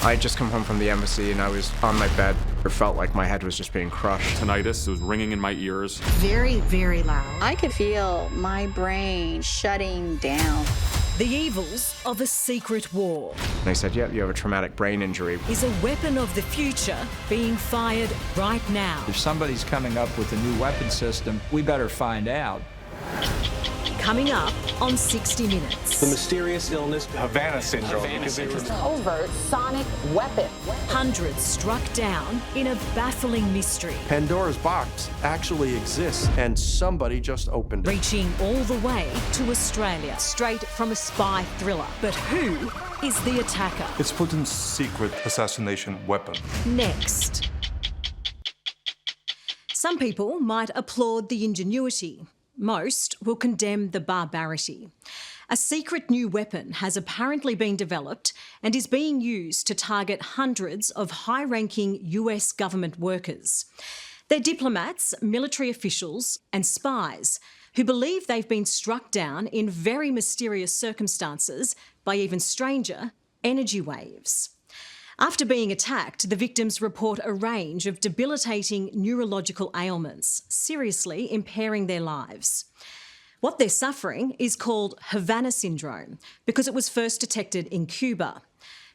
I had just come home from the embassy and I was on my bed. It felt like my head was just being crushed. Tinnitus, it was ringing in my ears. Very, very loud. I could feel my brain shutting down. The evils of a secret war. They said, yeah, you have a traumatic brain injury. Is a weapon of the future being fired right now? If somebody's coming up with a new weapon system, we better find out. Coming up on 60 Minutes. The mysterious illness, Havana Syndrome. Covert sonic weapon. Hundreds struck down in a baffling mystery. Pandora's box actually exists and somebody just opened it. Reaching all the way to Australia, straight from a spy thriller. But who is the attacker? It's Putin's secret assassination weapon. Next. Some people might applaud the ingenuity. Most will condemn the barbarity. A secret new weapon has apparently been developed and is being used to target hundreds of high-ranking US government workers. They're diplomats, military officials and spies who believe they've been struck down in very mysterious circumstances by even stranger energy waves. After being attacked, the victims report a range of debilitating neurological ailments, seriously impairing their lives. What they're suffering is called Havana Syndrome because it was first detected in Cuba.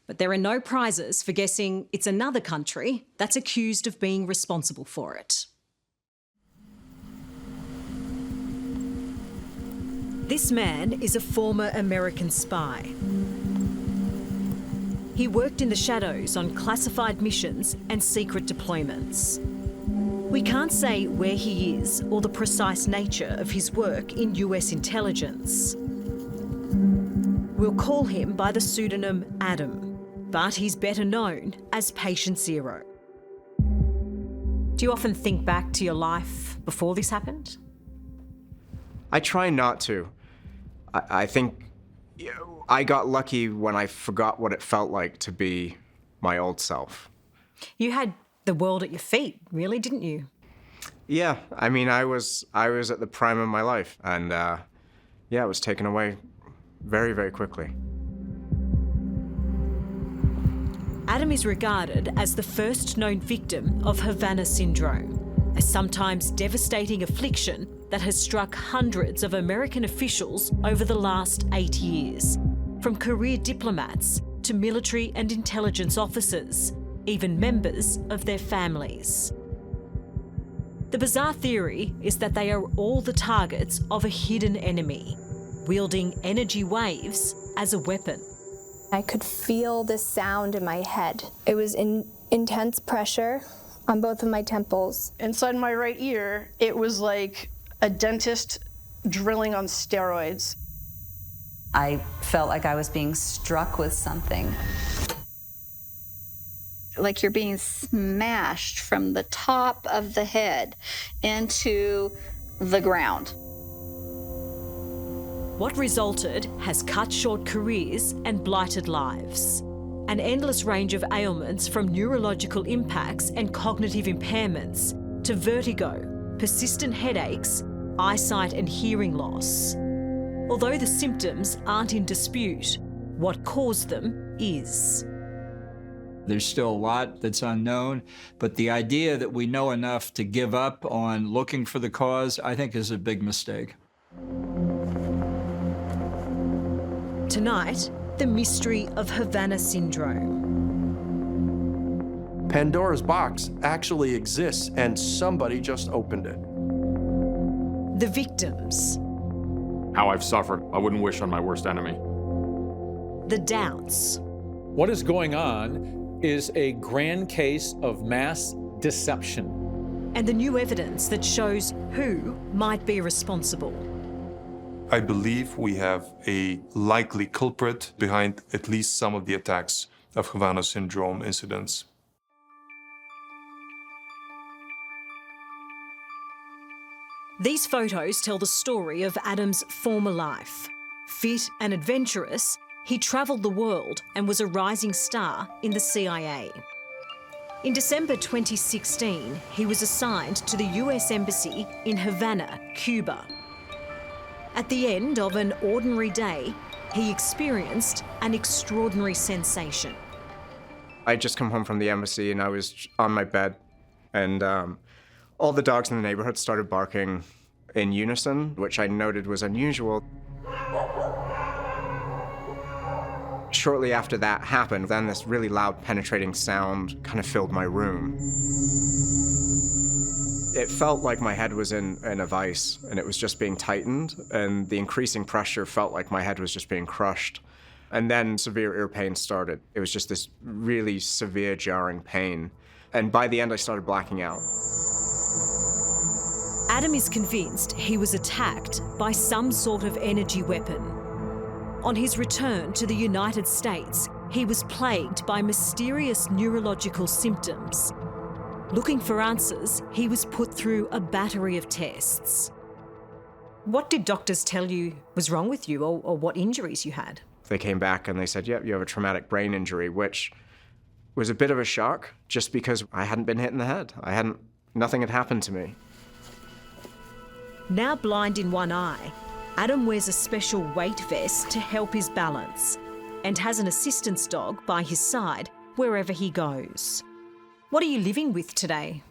But there are no prizes for guessing it's another country that's accused of being responsible for it. This man is a former American spy. He worked in the shadows on classified missions and secret deployments. We can't say where he is or the precise nature of his work in US intelligence. We'll call him by the pseudonym Adam, but he's better known as Patient Zero. Do you often think back to your life before this happened? I try not to. I think I got lucky when I forgot what it felt like to be my old self. You had the world at your feet, really, didn't you? Yeah, I mean, I was at the prime of my life, and yeah, it was taken away very, very quickly. Adam is regarded as the first known victim of Havana Syndrome, a sometimes devastating affliction that has struck hundreds of American officials over the last 8 years, from career diplomats to military and intelligence officers, even members of their families. The bizarre theory is that they are all the targets of a hidden enemy, wielding energy waves as a weapon. I could feel this sound in my head. It was intense pressure on both of my temples. Inside my right ear, it was like a dentist drilling on steroids. I felt like I was being struck with something. Like you're being smashed from the top of the head into the ground. What resulted has cut short careers and blighted lives. An endless range of ailments from neurological impacts and cognitive impairments to vertigo, persistent headaches, eyesight and hearing loss. Although the symptoms aren't in dispute, what caused them is. There's still a lot that's unknown, but the idea that we know enough to give up on looking for the cause, I think, is a big mistake. Tonight, the mystery of Havana Syndrome. Pandora's box actually exists and somebody just opened it. The victims. How I've suffered, I wouldn't wish on my worst enemy. The doubts. what is going on is a grand case of mass deception. And the new evidence that shows who might be responsible. I believe we have a likely culprit behind at least some of the attacks of Havana Syndrome incidents. These photos tell the story of Adam's former life. Fit and adventurous, he travelled the world and was a rising star in the CIA. In December 2016, he was assigned to the US Embassy in Havana, Cuba. At the end of an ordinary day, he experienced an extraordinary sensation. I'd just come home from the embassy and I was on my bed, and all the dogs in the neighborhood started barking in unison, which I noted was unusual. Shortly after that happened, then this really loud, penetrating sound kind of filled my room. It felt like my head was in a vice, and it was just being tightened, and the increasing pressure felt like my head was just being crushed. And then severe ear pain started. It was just this really severe, jarring pain. And by the end, I started blacking out. Adam is convinced he was attacked by some sort of energy weapon. On his return to the United States, he was plagued by mysterious neurological symptoms. Looking for answers, he was put through a battery of tests. What did doctors tell you was wrong with you, or what injuries you had? They came back and they said, yep, you have a traumatic brain injury, which was a bit of a shock just because I hadn't been hit in the head. Nothing had happened to me. Now blind in one eye, Adam wears a special weight vest to help his balance and has an assistance dog by his side wherever he goes. What are you living with today?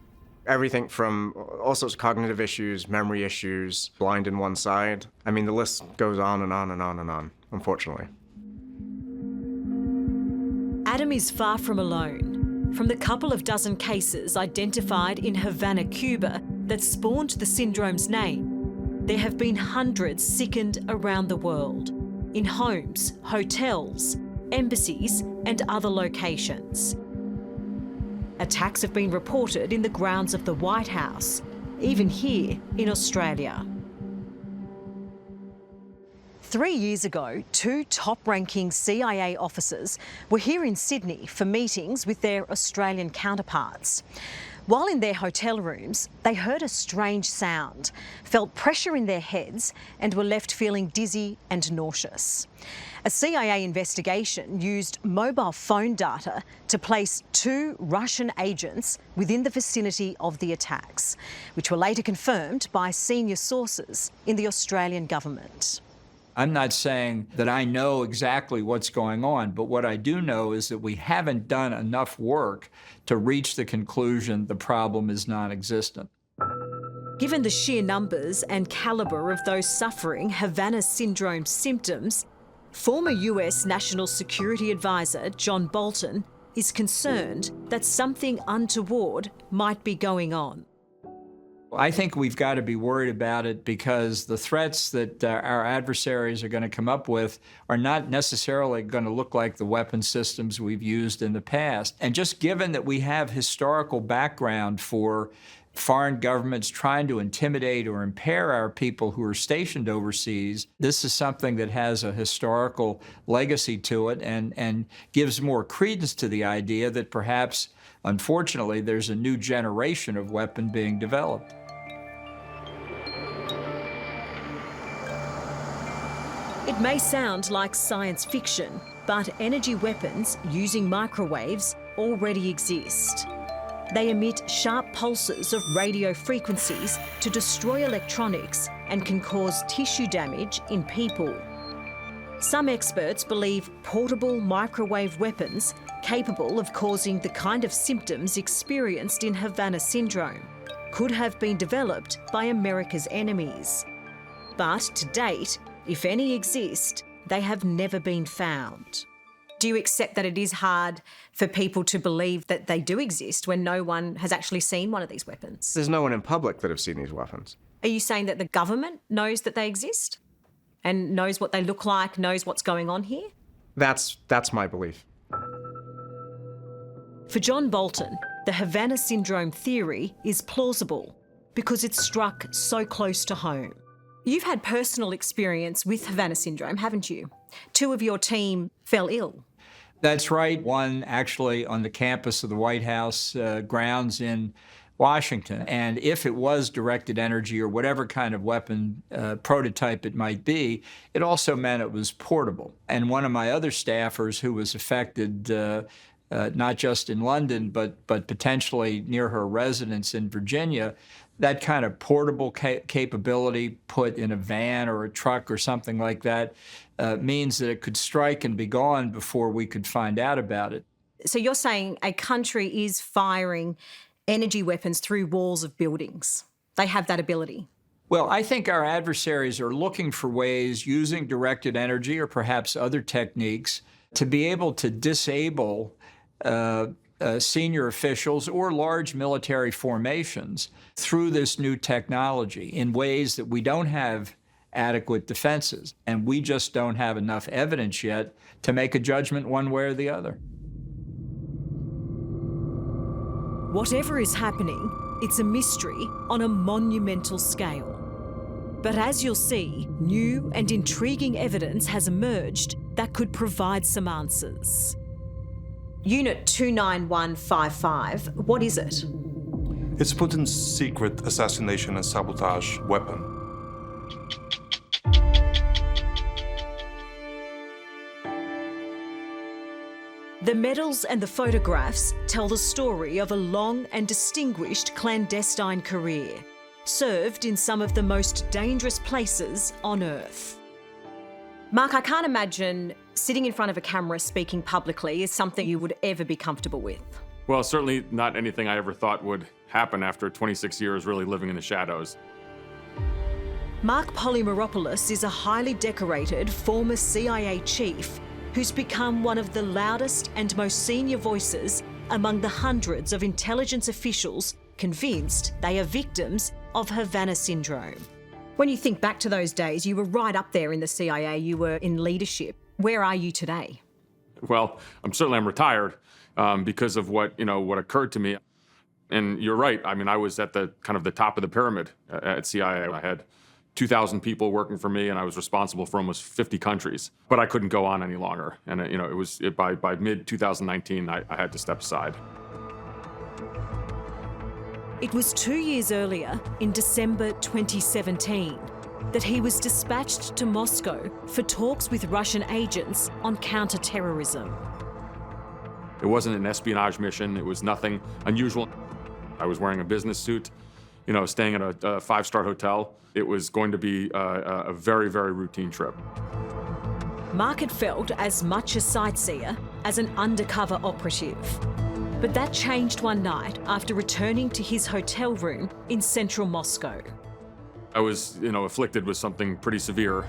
Everything from all sorts of cognitive issues, memory issues, blind in one side. I mean, the list goes on and on and on and on, unfortunately. Adam is far from alone. From the couple of dozen cases identified in Havana, Cuba, that spawned the syndrome's name, there have been hundreds sickened around the world, in homes, hotels, embassies, and other locations. Attacks have been reported in the grounds of the White House, even here in Australia. 3 years ago, 2 top-ranking CIA officers were here in Sydney for meetings with their Australian counterparts. While in their hotel rooms, they heard a strange sound, felt pressure in their heads, and were left feeling dizzy and nauseous. A CIA investigation used mobile phone data to place 2 Russian agents within the vicinity of the attacks, which were later confirmed by senior sources in the Australian government. I'm not saying that I know exactly what's going on, but what I do know is that we haven't done enough work to reach the conclusion the problem is non-existent. Given the sheer numbers and calibre of those suffering Havana Syndrome symptoms, former US National Security Advisor John Bolton is concerned that something untoward might be going on. I think we've got to be worried about it because the threats that our adversaries are going to come up with are not necessarily going to look like the weapon systems we've used in the past. And just given that we have historical background for foreign governments trying to intimidate or impair our people who are stationed overseas, this is something that has a historical legacy to it and gives more credence to the idea that perhaps, unfortunately, there's a new generation of weapon being developed. It may sound like science fiction, but energy weapons using microwaves already exist. They emit sharp pulses of radio frequencies to destroy electronics and can cause tissue damage in people. Some experts believe portable microwave weapons capable of causing the kind of symptoms experienced in Havana Syndrome could have been developed by America's enemies. But to date, if any exist, they have never been found. Do you accept that it is hard for people to believe that they do exist when no one has actually seen one of these weapons? There's no one in public that have seen these weapons. Are you saying that the government knows that they exist and knows what they look like, knows what's going on here? That's my belief. For John Bolton, the Havana Syndrome theory is plausible because it's struck so close to home. You've had personal experience with Havana Syndrome, haven't you? 2 of your team fell ill. That's right. One actually on the campus of the White House grounds in Washington. And if it was directed energy or whatever kind of weapon prototype it might be, it also meant it was portable. And one of my other staffers who was affected not just in London, but potentially near her residence in Virginia, that kind of portable capability put in a van or a truck or something like that means that it could strike and be gone before we could find out about it. So you're saying a country is firing energy weapons through walls of buildings. They have that ability. Well, I think our adversaries are looking for ways, using directed energy or perhaps other techniques, to be able to disable senior officials or large military formations through this new technology in ways that we don't have adequate defenses. And we just don't have enough evidence yet to make a judgment one way or the other. Whatever is happening, it's a mystery on a monumental scale. But as you'll see, new and intriguing evidence has emerged that could provide some answers. Unit 29155, what is it? It's Putin's secret assassination and sabotage weapon. The medals and the photographs tell the story of a long and distinguished clandestine career, served in some of the most dangerous places on Earth. Mark, I can't imagine sitting in front of a camera speaking publicly is something you would ever be comfortable with. Well, certainly not anything I ever thought would happen after 26 years really living in the shadows. Mark Polymeropoulos is a highly decorated former CIA chief who's become one of the loudest and most senior voices among the hundreds of intelligence officials convinced they are victims of Havana Syndrome. When you think back to those days, you were right up there in the CIA, you were in leadership. Where are you today? Well, I'm retired because of what occurred to me. And you're right. I mean, I was at the kind of the top of the pyramid at CIA. I had 2,000 people working for me, and I was responsible for almost 50 countries. But I couldn't go on any longer. And by mid-2019, I had to step aside. It was 2 years earlier, in December 2017, that he was dispatched to Moscow for talks with Russian agents on counter-terrorism. It wasn't an espionage mission. It was nothing unusual. I was wearing a business suit, staying at a five-star hotel. It was going to be a very, very routine trip. Mark had felt as much a sightseer as an undercover operative. But that changed one night after returning to his hotel room in central Moscow. I was, afflicted with something pretty severe.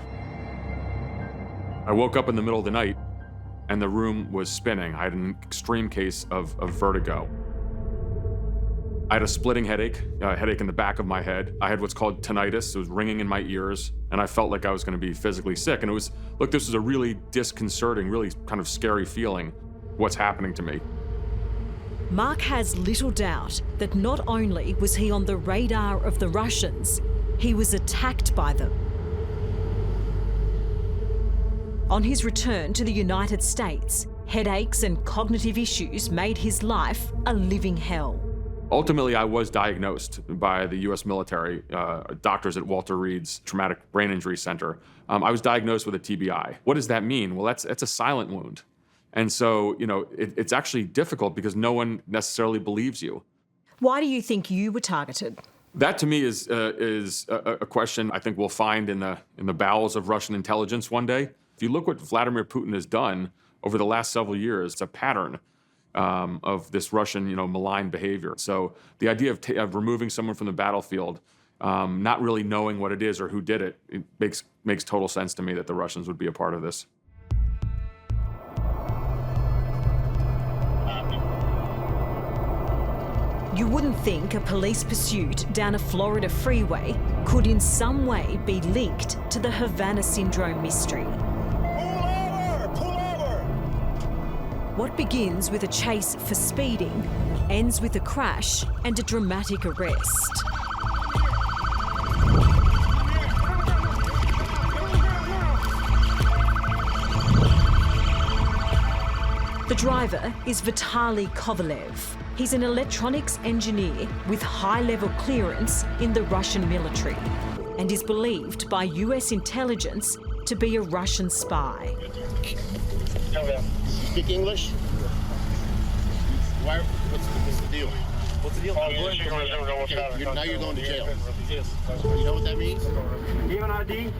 I woke up in the middle of the night and the room was spinning. I had an extreme case of vertigo. I had a splitting headache, a headache in the back of my head. I had what's called tinnitus. It was ringing in my ears, and I felt like I was going to be physically sick. And this was a really disconcerting, really kind of scary feeling, what's happening to me. Mark has little doubt that not only was he on the radar of the Russians, he was attacked by them. On his return to the United States, headaches and cognitive issues made his life a living hell. Ultimately, I was diagnosed by the U.S. military, doctors at Walter Reed's Traumatic Brain Injury Center. I was diagnosed with a TBI. What does that mean? Well, that's a silent wound. And so, it's actually difficult because no one necessarily believes you. Why do you think you were targeted? That, to me, is a question I think we'll find in the bowels of Russian intelligence one day. If you look what Vladimir Putin has done over the last several years, it's a pattern of this Russian, malign behavior. So the idea of removing someone from the battlefield, not really knowing what it is or who did it, it makes total sense to me that the Russians would be a part of this. You wouldn't think a police pursuit down a Florida freeway could in some way be linked to the Havana Syndrome mystery. Pull over! What begins with a chase for speeding ends with a crash and a dramatic arrest. The driver is Vitaly Kovalev. He's an electronics engineer with high-level clearance in the Russian military and is believed by US intelligence to be a Russian spy. Speak English? What's the deal? What's the deal? Now you're going to jail. You know what that means? Do you have an ID?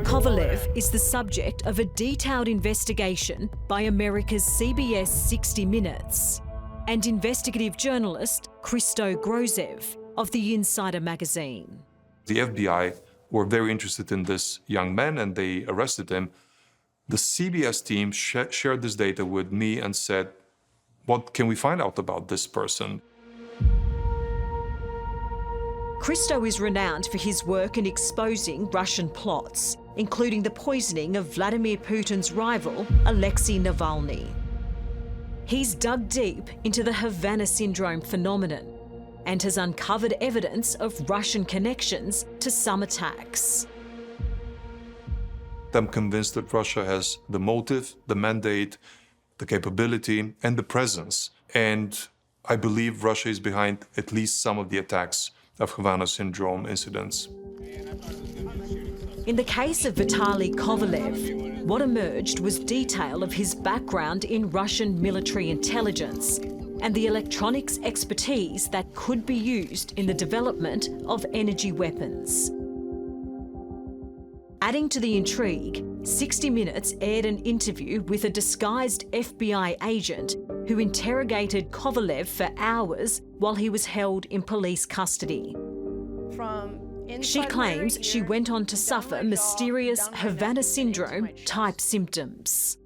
Kovalev is the subject of a detailed investigation by America's CBS 60 Minutes and investigative journalist Christo Grozev of the Insider magazine. The FBI were very interested in this young man and they arrested him. The CBS team shared this data with me and said, what can we find out about this person? Christo is renowned for his work in exposing Russian plots, including the poisoning of Vladimir Putin's rival, Alexei Navalny. He's dug deep into the Havana Syndrome phenomenon and has uncovered evidence of Russian connections to some attacks. I'm convinced that Russia has the motive, the mandate, the capability, and the presence. And I believe Russia is behind at least some of the attacks of Havana Syndrome incidents. In the case of Vitaly Kovalev, what emerged was detail of his background in Russian military intelligence and the electronics expertise that could be used in the development of energy weapons. Adding to the intrigue, 60 Minutes aired an interview with a disguised FBI agent who interrogated Kovalev for hours while he was held in police custody. She claims she went on to suffer mysterious Havana Syndrome type symptoms.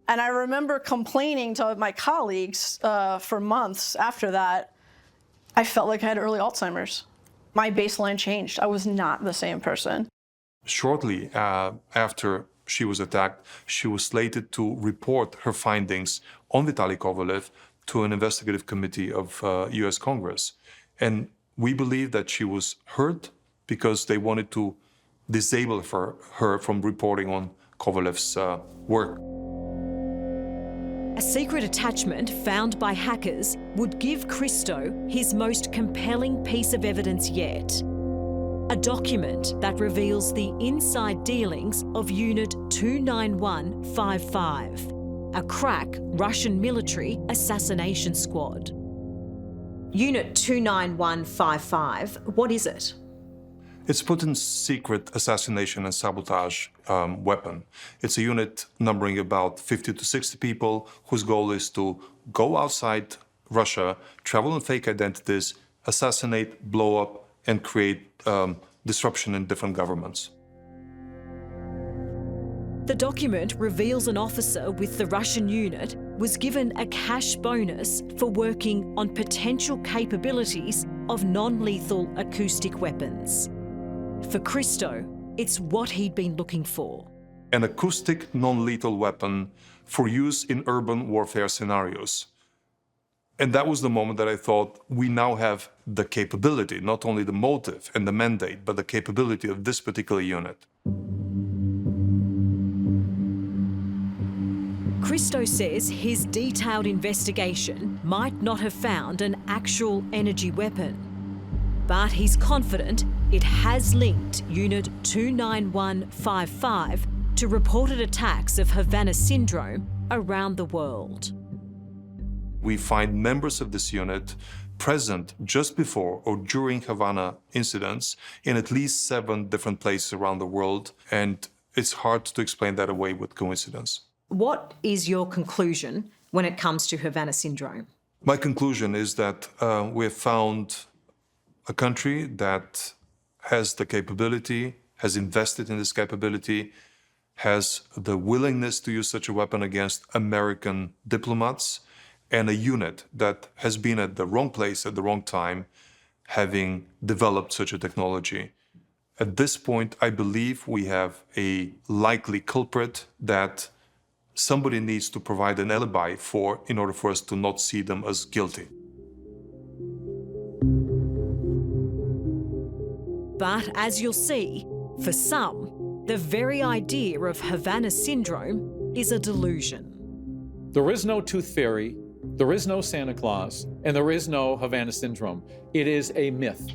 And I remember complaining to my colleagues for months after that. I felt like I had early Alzheimer's. My baseline changed. I was not the same person. Shortly after she was attacked, she was slated to report her findings on Vitaly Kovalev to an investigative committee of US Congress. And we believe that she was hurt because they wanted to disable her from reporting on Kovalev's work. A secret attachment found by hackers would give Christo his most compelling piece of evidence yet. A document that reveals the inside dealings of Unit 29155, a crack Russian military assassination squad. Unit 29155, what is it? It's Putin's secret assassination and sabotage weapon. It's a unit numbering about 50 to 60 people whose goal is to go outside Russia, travel in fake identities, assassinate, blow up, and create disruption in different governments. The document reveals an officer with the Russian unit was given a cash bonus for working on potential capabilities of non-lethal acoustic weapons. For Christo, it's what he'd been looking for. An acoustic non-lethal weapon for use in urban warfare scenarios. And that was the moment that I thought, we now have the capability, not only the motive and the mandate, but the capability of this particular unit. Christo says his detailed investigation might not have found an actual energy weapon, but he's confident it has linked Unit 29155 to reported attacks of Havana Syndrome around the world. We find members of this unit present just before or during Havana incidents in at least 7 different places around the world, and it's hard to explain that away with coincidence. What is your conclusion when it comes to Havana Syndrome? My conclusion is that we have found a country that has the capability, has invested in this capability, has the willingness to use such a weapon against American diplomats, and a unit that has been at the wrong place at the wrong time, having developed such a technology. At this point, I believe we have a likely culprit that somebody needs to provide an alibi for in order for us to not see them as guilty. But as you'll see, for some, the very idea of Havana Syndrome is a delusion. There is no tooth fairy, there is no Santa Claus, and there is no Havana Syndrome. It is a myth.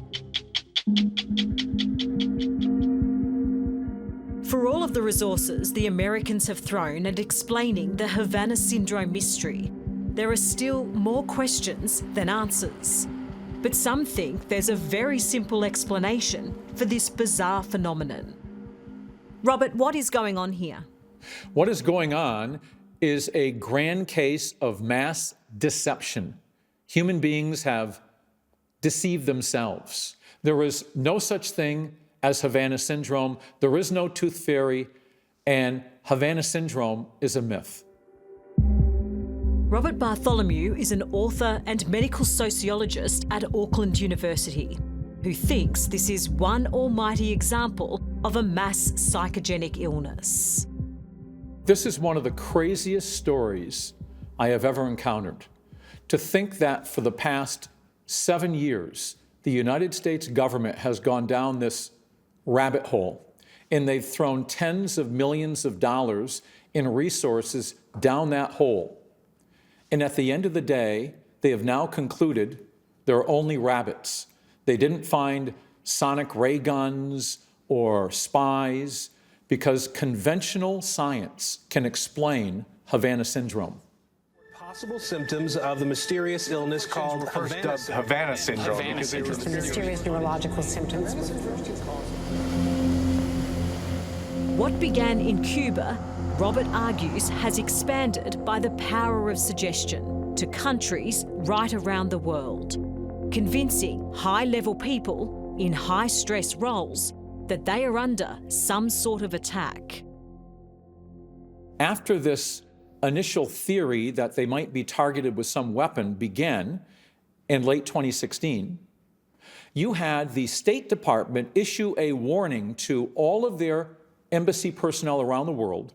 For all of the resources the Americans have thrown at explaining the Havana Syndrome mystery, there are still more questions than answers. But some think there's a very simple explanation for this bizarre phenomenon. Robert, what is going on here? What is going on is a grand case of mass deception. Human beings have deceived themselves. There is no such thing as Havana Syndrome. There is no tooth fairy, and Havana Syndrome is a myth. Robert Bartholomew is an author and medical sociologist at Auckland University who thinks this is one almighty example of a mass psychogenic illness. This is one of the craziest stories I have ever encountered. To think that for the past 7 years, the United States government has gone down this rabbit hole, and they've thrown tens of millions of dollars in resources down that hole. And at the end of the day, they have now concluded they're only rabbits. They didn't find sonic ray guns or spies, because conventional science can explain Havana Syndrome. Possible symptoms of the mysterious illness called Havana Syndrome. Havana Syndrome. Mysterious neurological symptoms. What began in Cuba, Robert argues, has expanded by the power of suggestion to countries right around the world, convincing high-level people in high-stress roles that they are under some sort of attack. After this initial theory that they might be targeted with some weapon began in late 2016, you had the State Department issue a warning to all of their embassy personnel around the world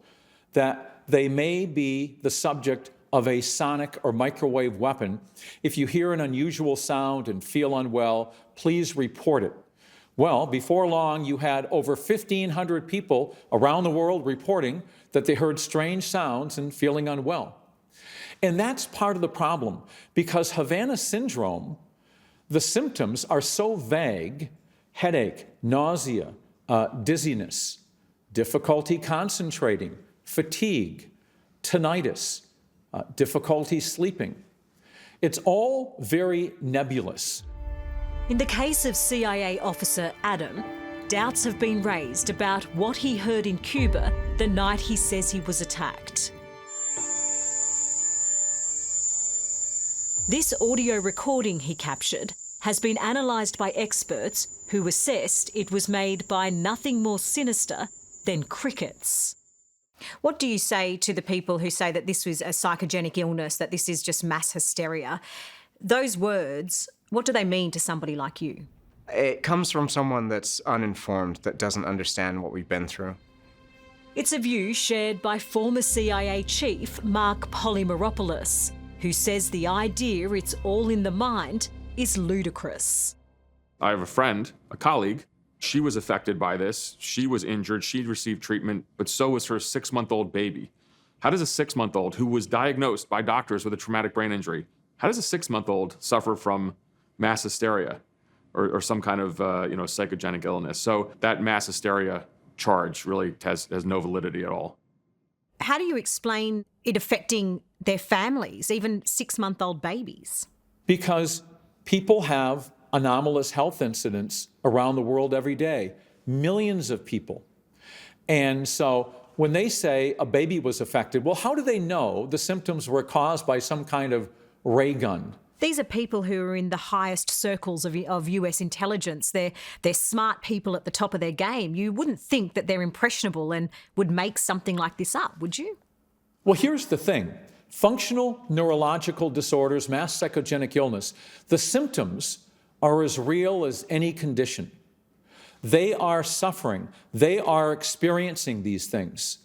that they may be the subject of a sonic or microwave weapon. If you hear an unusual sound and feel unwell, please report it. Well, before long, you had over 1,500 people around the world reporting that they heard strange sounds and feeling unwell. And that's part of the problem, because Havana Syndrome, the symptoms are so vague: headache, nausea, dizziness, difficulty concentrating, fatigue, tinnitus, difficulty sleeping. It's all very nebulous. In the case of CIA officer Adam, doubts have been raised about what he heard in Cuba the night he says he was attacked. This audio recording he captured has been analysed by experts who assessed it was made by nothing more sinister than crickets. What do you say to the people who say that this was a psychogenic illness, that this is just mass hysteria? Those words, what do they mean to somebody like you? It comes from someone that's uninformed, that doesn't understand what we've been through. It's a view shared by former CIA chief Mark Polymeropoulos, who says the idea it's all in the mind is ludicrous. I have a friend, a colleague. She was affected by this. She was injured. She received treatment, but so was her 6-month-old baby. How does a 6-month-old who was diagnosed by doctors with a traumatic brain injury, how does a 6-month-old suffer from mass hysteria or some kind of psychogenic illness? So that mass hysteria charge really has no validity at all. How do you explain it affecting their families, even 6-month-old babies? Because people have anomalous health incidents around the world every day, millions of people. And so when they say a baby was affected, well, how do they know the symptoms were caused by some kind of ray gun? These are people who are in the highest circles of US intelligence. They're smart people at the top of their game. You wouldn't think that they're impressionable and would make something like this up, would you? Well, here's the thing. Functional neurological disorders, mass psychogenic illness, the symptoms are as real as any condition. They are suffering. They are experiencing these things.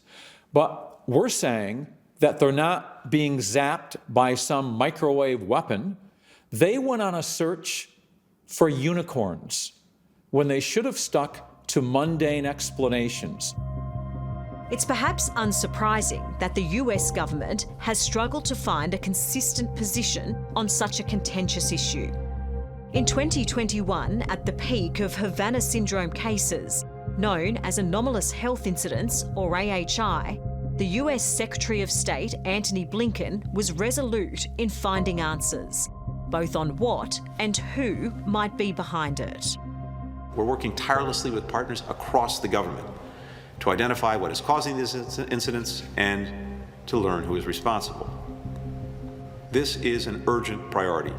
But we're saying that they're not being zapped by some microwave weapon. They went on a search for unicorns when they should have stuck to mundane explanations. It's perhaps unsurprising that the US government has struggled to find a consistent position on such a contentious issue. In 2021, at the peak of Havana Syndrome cases, known as anomalous health incidents, or AHI, the US Secretary of State Antony Blinken was resolute in finding answers, both on what and who might be behind it. We're working tirelessly with partners across the government to identify what is causing these incidents and to learn who is responsible. This is an urgent priority.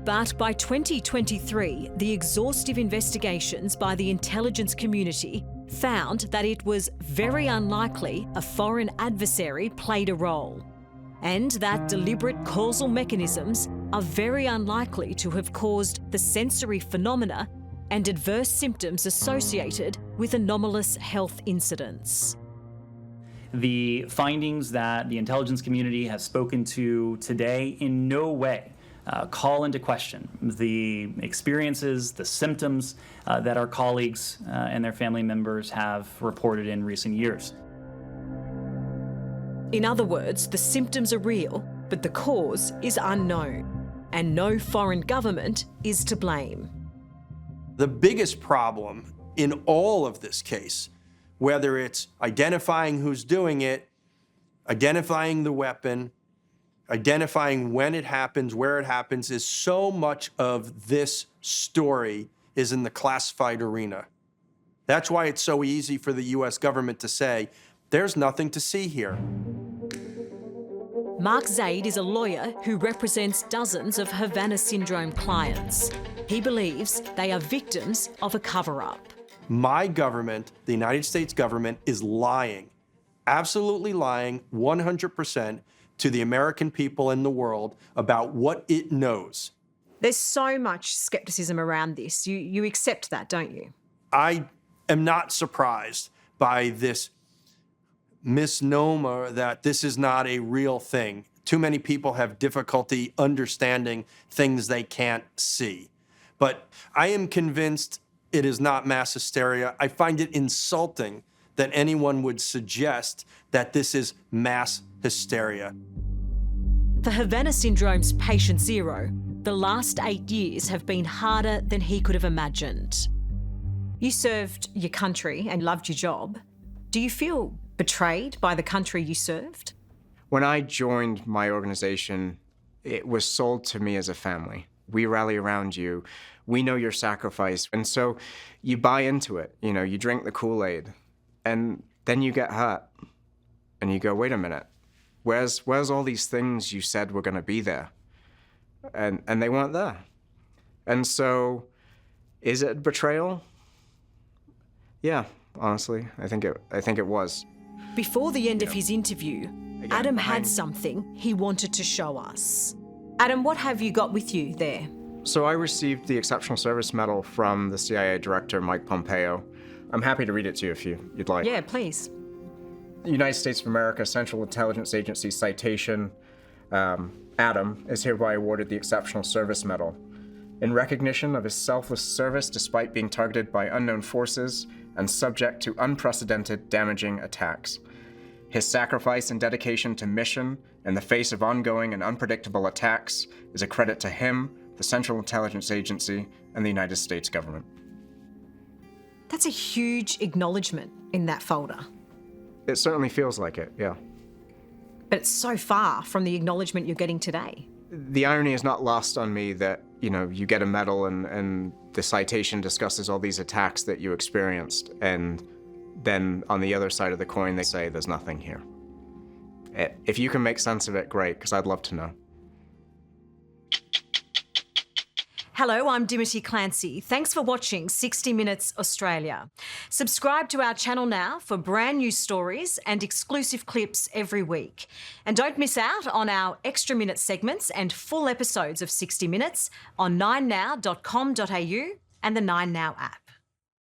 But by 2023, the exhaustive investigations by the intelligence community found that it was very unlikely a foreign adversary played a role, and that deliberate causal mechanisms are very unlikely to have caused the sensory phenomena and adverse symptoms associated with anomalous health incidents. The findings that the intelligence community has spoken to today in no way call into question the experiences, the symptoms that our colleagues and their family members have reported in recent years. In other words, the symptoms are real, but the cause is unknown, and no foreign government is to blame. The biggest problem in all of this case, whether it's identifying who's doing it, identifying the weapon, identifying when it happens, where it happens, is so much of this story is in the classified arena. That's why it's so easy for the US government to say, there's nothing to see here. Mark Zaid is a lawyer who represents dozens of Havana Syndrome clients. He believes they are victims of a cover-up. My government, the United States government, is lying, absolutely lying, 100%, to the American people and the world about what it knows. There's so much skepticism around this. You accept that, don't you? I am not surprised by this misnomer that this is not a real thing. Too many people have difficulty understanding things they can't see. But I am convinced it is not mass hysteria. I find it insulting that anyone would suggest that this is mass hysteria. For Havana Syndrome's patient zero, the last 8 years have been harder than he could have imagined. You served your country and loved your job. Do you feel betrayed by the country you served? When I joined my organization, it was sold to me as a family. We rally around you. We know your sacrifice. And so you buy into it. You know, you drink the Kool-Aid. And then you get hurt. And you go, wait a minute. Where's all these things you said were going to be there? And they weren't there. And so, is it betrayal? Yeah, honestly, I think it was. Before the end of his interview, Adam had something he wanted to show us. Adam, what have you got with you there? So I received the Exceptional Service Medal from the CIA Director, Mike Pompeo. I'm happy to read it to you if you'd like. Yeah, please. United States of America Central Intelligence Agency citation, Adam is hereby awarded the Exceptional Service Medal in recognition of his selfless service despite being targeted by unknown forces and subject to unprecedented damaging attacks. His sacrifice and dedication to mission in the face of ongoing and unpredictable attacks is a credit to him, the Central Intelligence Agency, and the United States government. That's a huge acknowledgement in that folder. It certainly feels like it, yeah. But it's so far from the acknowledgement you're getting today. The irony is not lost on me that, you know, you get a medal and the citation discusses all these attacks that you experienced, and then on the other side of the coin they say there's nothing here. If you can make sense of it, great, because I'd love to know. Hello, I'm Dimity Clancey. Thanks for watching 60 Minutes Australia. Subscribe to our channel now for brand new stories and exclusive clips every week. And don't miss out on our extra minute segments and full episodes of 60 Minutes on 9now.com.au and the 9Now app.